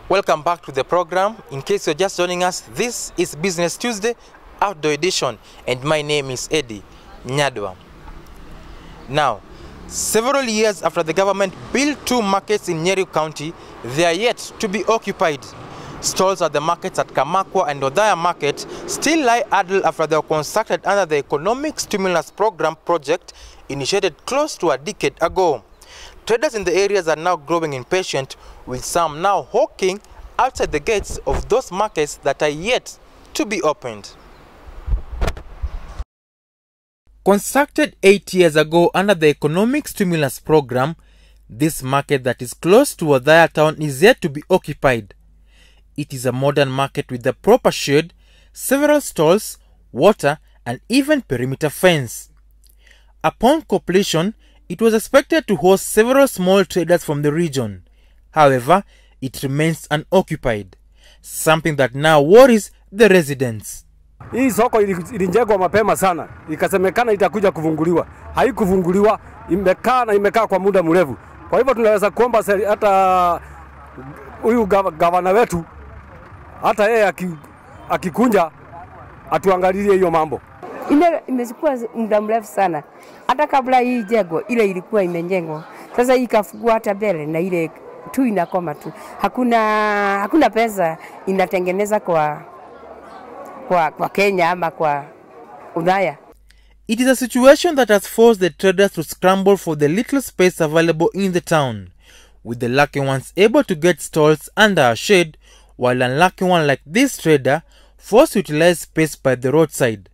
Welcome back to the program. In case you're just joining us, this is Business Tuesday Outdoor Edition, and my name is Eddy, Nyadwa. Now, several years after the government built 2 markets in Nyeri County, they are yet to be occupied. Stalls at the markets at Kamakwa and Odaya Market still lie idle after they were constructed under the Economic Stimulus Program project initiated close to a decade ago. Traders in the areas are now growing impatient, with some now hawking outside the gates of those markets that are yet to be opened. Constructed 8 years ago under the Economic Stimulus Program, this market that is close to Odaya town is yet to be occupied. It is a modern market with a proper shade, several stalls, water, and even perimeter fence. Upon completion, it was expected to host several small traders from the region. However, it remains unoccupied, something that now worries the residents. Hii soko ilijengwa mapema sana, ikasemekana itakuja kuvunguliwa. Haikuvunguliwa, imekaa kwa muda mrefu. Kwa hivyo tunaweza kuomba hata huyu gavana wetu, hata yeye akikunja atuangalie hiyo mambo. Ile imechukua muda mrefu sana. Hata kabla hii jengo ile ilikuwa imejengwa. Sasa hii ikafungua hata mbele na ile tu inakoma tu. Hakuna pesa inatengeneza kwa Kenya ama kwa Odaya. It is a situation that has forced the traders to scramble for the little space available in the town, with the lucky ones able to get stalls under a shade, while unlucky one like this trader forced to utilize space by the roadside.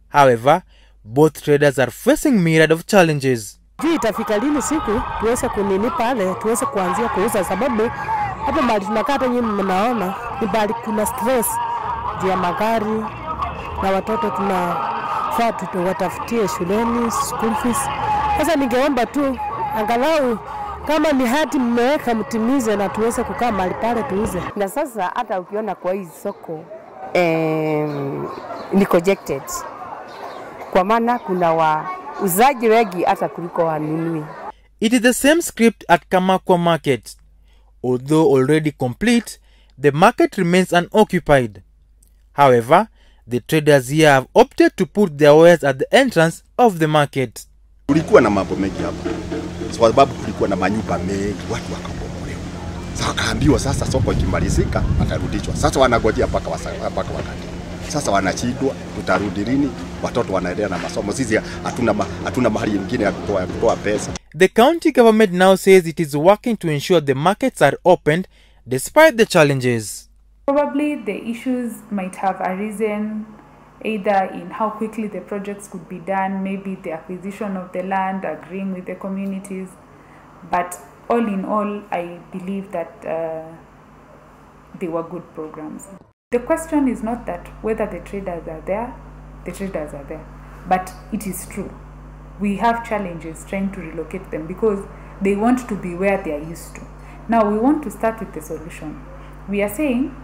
However, both traders are facing myriad of challenges. Itafika lini siku tuweze kunini pale, tuweze kuanzia kuuza, sababu hapa mahali tunakaa hata nyinyi mnaona ni bali kuna stress ya magari na watoto tunafaa tuwatafutie shuleni school fees. Sasa ningeomba tu angalau kama ni hati mmeweka mtimize na tuweze kukaa mahali pale tuuze. Na sasa hata ukiona kwa hii soko ni projected. Kwa maana kuna wauzaji wengi hata kuliko wanunui. It is the same script at Kamakwa Market. Although already complete, the market remains unoccupied. However, the traders here have opted to put their wares at the entrance of the market. Kulikuwa na mambo mengi hapa. Sababu kulikuwa na manyumba mengi, watu wakabomolewa. Sasa wakaambiwa sasa soko ikimalizika atarudishwa. Sasa wanagojea mpaka wakati. Sasa wanachidwa, tutarudi lini? Watoto wanaendelea na masomo. Sisi hatuna mahali nyingine ya kutoa pesa. The county government now says it is working to ensure the markets are opened despite the challenges. Probably the issues might have arisen either in how quickly the projects could be done, maybe the acquisition of the land, agreeing with the communities. But all in all, I believe that they were good programs. The question is not that whether the traders are there, but it is true. We have challenges trying to relocate them because they want to be where they are used to. Now we want to start with the solution. We are saying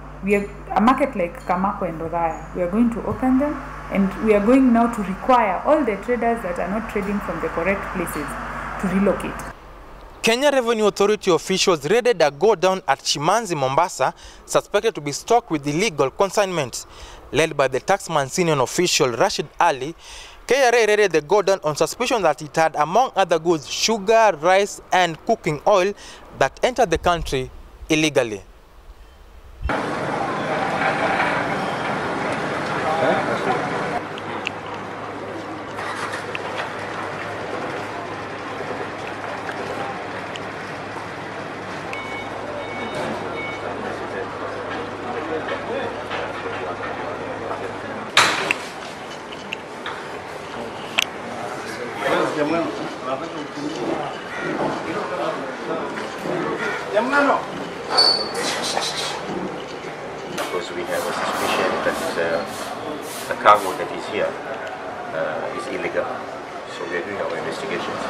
a market like Kamakwa and Odaya, we are going to open them, and we are going now to require all the traders that are not trading from the correct places to relocate. Kenya Revenue Authority officials raided a go-down at Chimanzi, Mombasa, suspected to be stocked with illegal consignments. Led by the taxman senior official Rashid Ali, KRA raided the go-down on suspicion that it had, among other goods, sugar, rice, and cooking oil that entered the country illegally. Because we have a suspicion that the cargo that is here is illegal, so we are doing our investigations.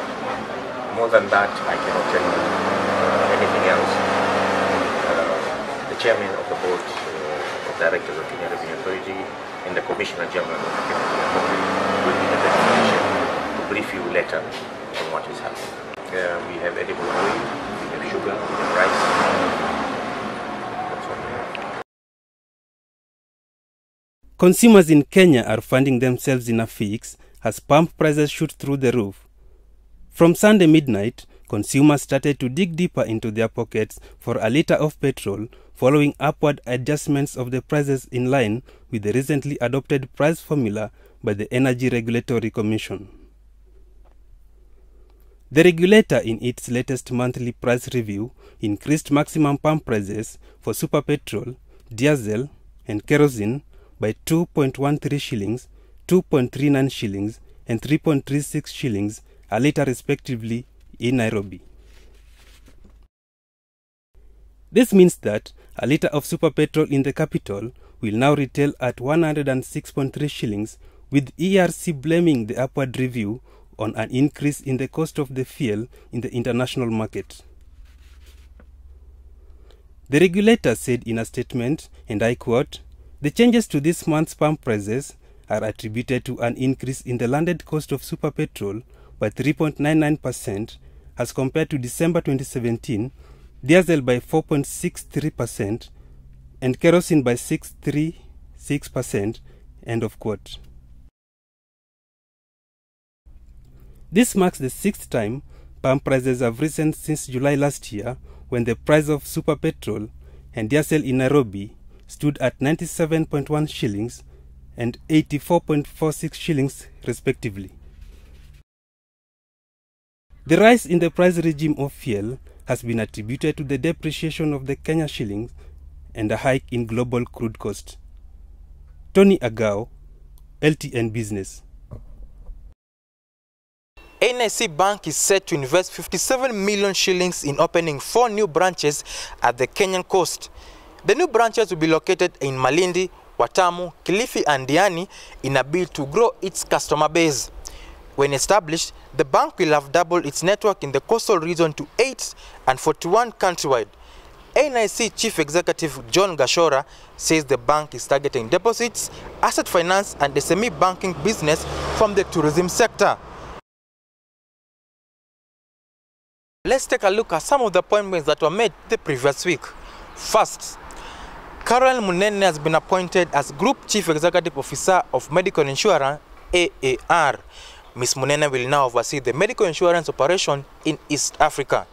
More than that, I cannot tell you anything else. The chairman of the board of directors of Kenya Revenue Authority and the Commissioner General of the Kenya Revenue Authority will be in a position to brief you later on what is happening. We have edible oil, we have sugar, we have rice. Consumers in Kenya are finding themselves in a fix as pump prices shoot through the roof. From Sunday midnight, consumers started to dig deeper into their pockets for a litre of petrol following upward adjustments of the prices in line with the recently adopted price formula by the Energy Regulatory Commission. The regulator, in its latest monthly price review, increased maximum pump prices for super petrol, diesel and kerosene by 2.13 shillings, 2.39 shillings and 3.36 shillings a litre respectively in Nairobi. This means that a litre of super petrol in the capital will now retail at 106.3 shillings, with ERC blaming the upward review on an increase in the cost of the fuel in the international market. The regulator said in a statement, and I quote, "The changes to this month's pump prices are attributed to an increase in the landed cost of super petrol by 3.99% as compared to December 2017, diesel by 4.63% and kerosene by 6.36%, end of quote. This marks the sixth time pump prices have risen since July last year, when the price of super petrol and diesel in Nairobi stood at 97.1 shillings and 84.46 shillings respectively. The rise in the price regime of fuel has been attributed to the depreciation of the Kenya shilling and a hike in global crude cost. Tony Agao, LTN Business. NIC Bank is set to invest 57 million shillings in opening 4 new branches at the Kenyan coast. The new branches will be located in Malindi, Watamu, Kilifi and Diani in a bid to grow its customer base. When established, the bank will have doubled its network in the coastal region to 8 and 41 countrywide. NIC Chief Executive John Gashora says the bank is targeting deposits, asset finance and SME banking business from the tourism sector. Let's take a look at some of the appointments that were made the previous week. First, MUnene has been appointed as Group Chief Executive Officer of Medical Insurance, AAR. Ms. MUnene will now oversee the medical insurance operation in East Africa.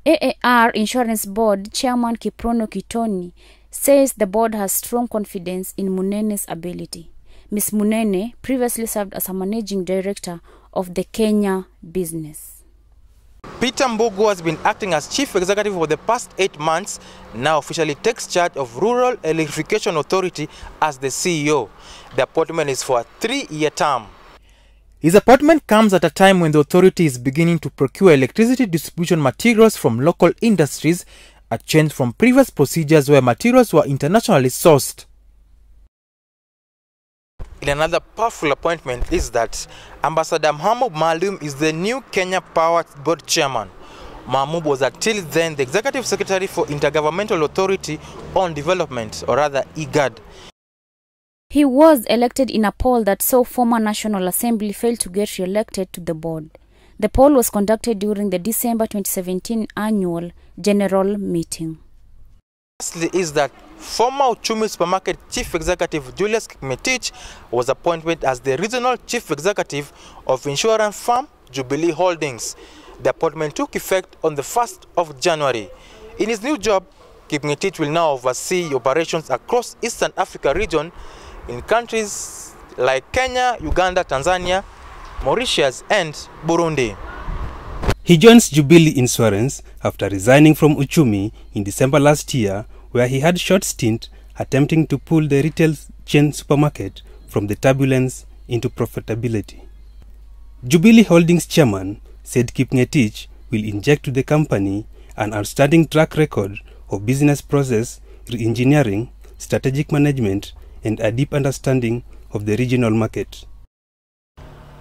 AAR Insurance Board Chairman Kitoni says the board has strong confidence in MUnene's ability. Ms. MUnene previously served as a managing director of the Kenya business. Peter Mbugua has been acting as Chief Executive for the past 8 months, now officially takes charge of Rural Electrification Authority as the CEO. The appointment is for a 3-year term. His appointment comes at a time when the authority is beginning to procure electricity distribution materials from local industries, a change from previous procedures where materials were internationally sourced. In another powerful appointment is that Ambassador MOHABOUB is the new Kenya Power Board Chairman. MOHABOUB was until then the Executive Secretary for Intergovernmental Authority on Development, or rather IGAD. He was elected in a poll that saw former National Assembly fail to get re-elected to the board. The poll was conducted during the December 2017 annual general meeting. Lastly is that former Uchumi Supermarket Chief Executive Julius Kipngetich was appointed as the Regional Chief Executive of insurance firm Jubilee Holdings. The appointment took effect on the 1st of January. In his new job, Kipngetich will now oversee operations across Eastern Africa region in countries like Kenya, Uganda, Tanzania, Mauritius and Burundi. He joins Jubilee Insurance after resigning from Uchumi in December last year, where he had a short stint attempting to pull the retail chain supermarket from the turbulence into profitability. Jubilee Holdings chairman said Kipngetich will inject to the company an outstanding track record of business process re-engineering, strategic management, and a deep understanding of the regional market.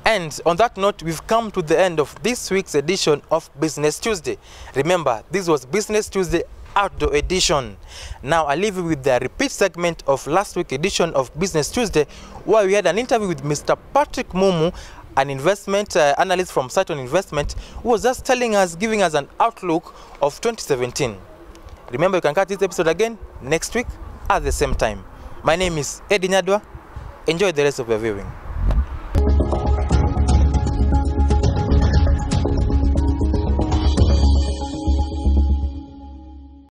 And on that note, we've come to the end of this week's edition of Business Tuesday. Remember, this was Business Tuesday Outdoor Edition. Now I leave you with the repeat segment of last week's edition of Business Tuesday, where we had an interview with Mr. Patrick Mumu, an investment analyst from Saturn Investment, who was just telling us, giving us an outlook of 2017. Remember, you can catch this episode again next week at the same time. My name is Eddy Nyadwa. Enjoy the rest of your viewing.